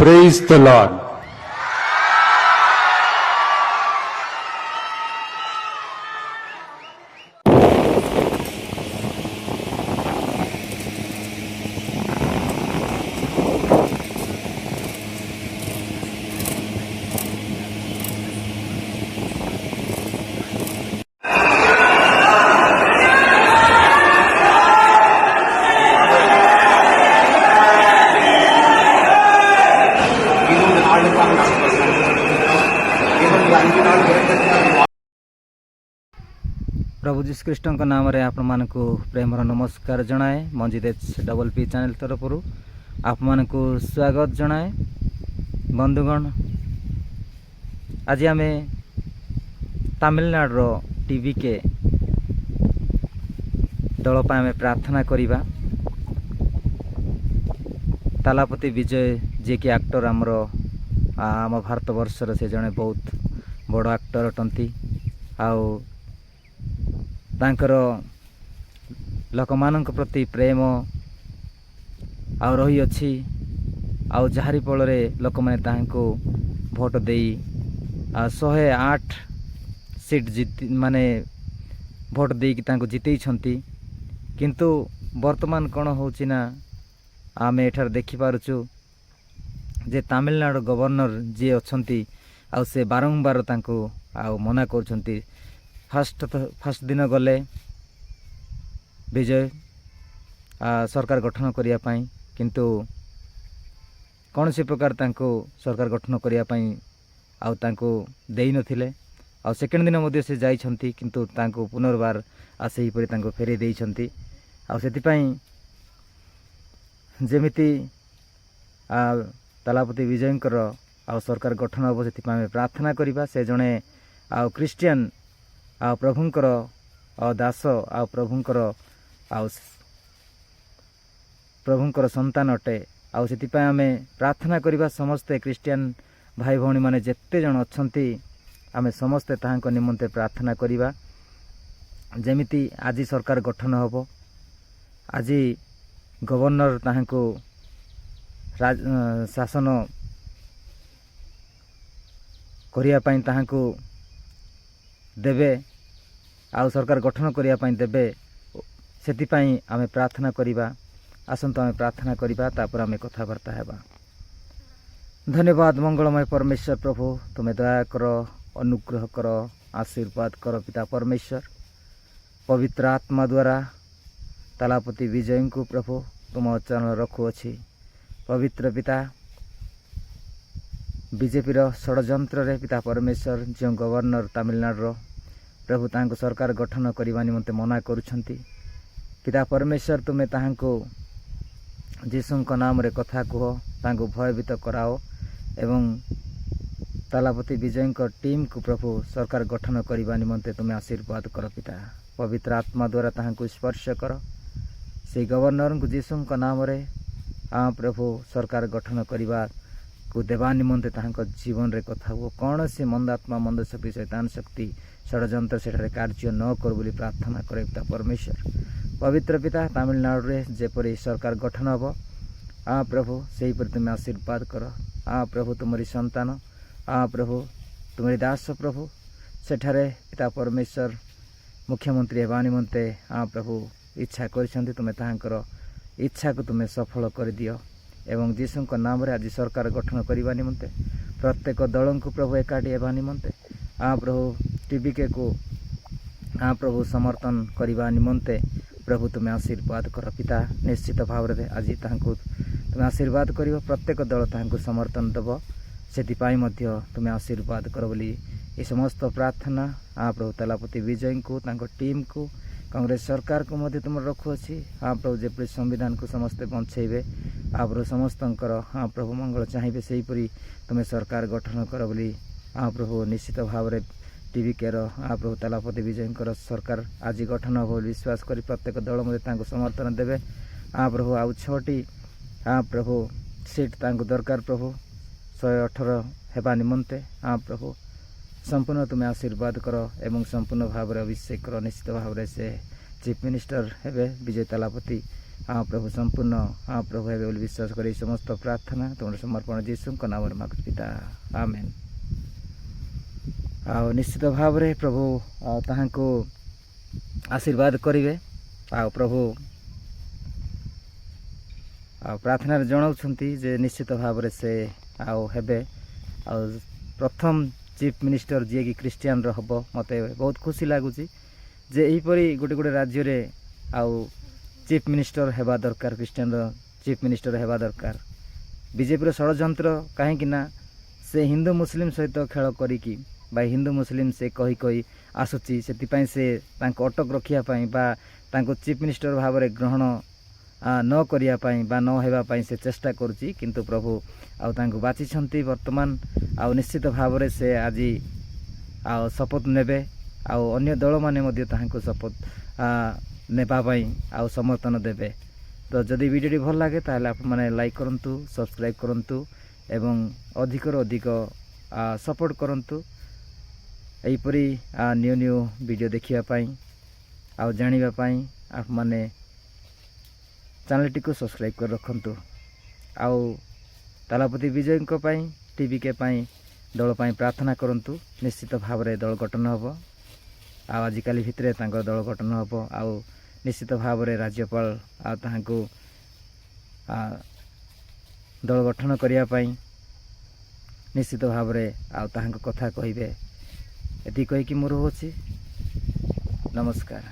Praise the Lord. प्रभु जीशु ख्रीष्ट नाम आपण मानक प्रेमर नमस्कार जनाए मंजिदेश डबल पी चैनल तरफ आप मानक स्वागत जनाए। बंधुगण, आज आम तमिलनाडु टीवी के दल आम प्रार्थना करिबा। तालापति विजय जे कि एक्टर आम भारत वर्षर से जड़े बहुत बड़ एक्टर अटंती। आउ तांकर लोकमानंक प्रति प्रेम आउ रही अछि। आउ जहारी फलरे लोक मैंने तांको भोट देई 108 सीट जीत माने भोट देई कि तांको जितेई छंती। किंतु वर्तमान कौन होची ना आम एठार देखि पारुचु जे तमिलनाडु गवर्नर जी अछंती आउ से बारंबार तांको आउ मना करछंती। फर्स्ट दिन गले विजय सरकार गठन करिया पाई, किंतु कौन सी प्रकार तांको सरकार गठन करिया पाई आउ तांको देई नथिले। आउ सेकेंड दिन मध्ये से जाई छंती, किंतु तांको पुनर्बार आसे परि तांको फेरे देई छंती। आउ सेति पाई जेमिति तालापति विजयंकर आउ सरकार गठन हो सेति पाई प्रार्थना करिबा। से जणे आउ क्रिश्चियन आ प्रभुंकर दास आ प्रभुंकर संतान अटे। आउ से आमे प्रार्थना करिबा समस्ते क्रिश्चियन भाई भौणी माने जेते जन अछंती आमे समस्ते ताहांको निमंते प्रार्थना करिबा। जेमिति आजी सरकार गठन होबो, आजी गवर्नर ताहांको शासन करिया पाई ताहांको देबे, आउ सरकार गठन करिया पाई देबे। सेति पाई आमे प्रार्थना करिबा। आसंत आमे प्रार्थना करिबा, तापर आमे कथाबार्ता हेबा। धन्यवाद मंगलमय परमेश्वर प्रभु, तुमे दया कर, अनुग्रह कर, आशीर्वाद कर पिता परमेश्वर। पवित्र आत्मा द्वारा तालापति विजय को प्रभु तुम चरण रखु अछि। पवित्र पिता बीजेपी षड्यंत्र रे पिता परमेश्वर जो गवर्नर तमिलनाडु प्रभु तांको सरकार गठन करने निमंते मना करुछंती। पिता परमेश्वर तुमे ताहांको जीशुंक नाम रे कथा कह, तांको भयभीत कराओ एवं तालापति विजयंक टीम को प्रभु सरकार गठन करने निमंते तुमे आशीर्वाद कर पिता। पवित्र आत्मा द्वारा ताहांको स्पर्श कर। से गवर्नर को जीशुंक नाम रे प्रभु सरकार गठन करने को देवा निमंते ताहांको जीवन रे कथा हो। कौन से मंदात्मा मंद शक्ति शैतान शक्ति षड्यंत्र सेठारे कार्य न कर बोली प्रार्थना करे पिता परमेश्वर। पवित्र पिता तमिलनाडु रे जेपरि सरकार गठन हब प्रभु सेही पर तुम आशीर्वाद कर। प्रभु तुम्हारी संतान प्रभु तुम्हारी दास प्रभु सेठारे पिता परमेश्वर मुख्यमंत्री हेबा निमंते प्रभु इच्छा करिसंती। तुमे ताहांकर इच्छा को तुमे सफल कर दियो एवं जीशुंक नाम रे आज सरकार गठन करने निमंते प्रत्येक दल को प्रभु एकाठी हेबा निमंते प्रभु टीवी के को प्रभु समर्थन करने निमंते प्रभु तुमे आशीर्वाद कर पिता। निश्चित भाव रे आज ताहांको तुमे आशीर्वाद करिवो, प्रत्येक दल ताहांको समर्थन देव, सेति पाई मध्य तुमे आशीर्वाद कर बोली ये समस्त प्रार्थना प्रभु तालापति विजय को तांको टीम को कांग्रेस सरकार को मध्य तुम रखु अच्छी। प्रभु जेपरि संविधान को समस्ते बंचेबे प्रभु समस्तंकर प्रभु मंगल चाहिए सेहीपरि तुम्हें सरकार गठन कर बोली प्रभु निश्चित भाव रे टीवी केर प्रभु तालापति विजयंकर सरकार आज गठन हो विश्वास करी प्रत्येक दल मध्य तांको समर्थन देवे प्रभु। आउ 6टी प्रभु सीट तांको दरकार प्रभु 118 हेबा निमंते प्रभु संपूर्ण तुम्हें आशीर्वाद कर एवं संपूर्ण भाव रे अभिषेक कर। निश्चित भाव रे से चीफ मिनिस्टर हेबे विजय तालापति हाँ प्रभु संपूर्ण हाँ प्रभु हे बोली विश्वास कर समस्त प्रार्थना तुम समर्पण जीशु नाम मागु पिता आमेन। आ निश्चित भाव रे प्रभु ताहांको आशीर्वाद करिवे आ प्रभु प्रार्थना जनाउछंती जे निश्चित भाव रे से आउ हेबे आ प्रथम चीफ मिनिस्टर जी कि क्रिस्टियन हम मत बहुत खुशी लगुच जे यहीपरी गोटे गोटे राज्य रे आउ चीफ मिनिस्टर हेबा दरकार क्रिस्टियन चीफ मिनिस्टर हेबा दरकार। बीजेपी षड्यंत्र कहीं से हिंदू मुस्लिम सहित खेल करी हिंदू मुस्लिम से कही कही आसुची से अटक रखापी चीफ मिनिस्टर भाव में ग्रहण न करने न होगापाई से चेष्टा करुच्ची किंतु प्रभु आउ बाची वर्तमान आउ निश्चित भाव में से आज आउ शपथ नेबे आउ अन्य दल माने शपथ नेबाई आउ समर्थन देबे। तो जदि वीडियो भल लगे ताहले आप माने लाइक करंतु सब्सक्राइब करंतु एवं अधिक अधिक सपोर्ट करंतु एहीपरी न्यू न्यू वीडियो देखिया पाई आउ जानिबा पाई आप माने चैनल टी को सब्सक्राइब कर रखंतु। आउ तालापति विजय को पाई टीवी के पाई दल पाई प्रार्थना करंतु निश्चित भाव में दल गठन हम आजिकल भितर दल गठन हम आउ निश्चित भाव में राज्यपाल आको दल गठन करने निश्चित भाव में आउ कथा कहे ये कहीकि मोर हो नमस्कार।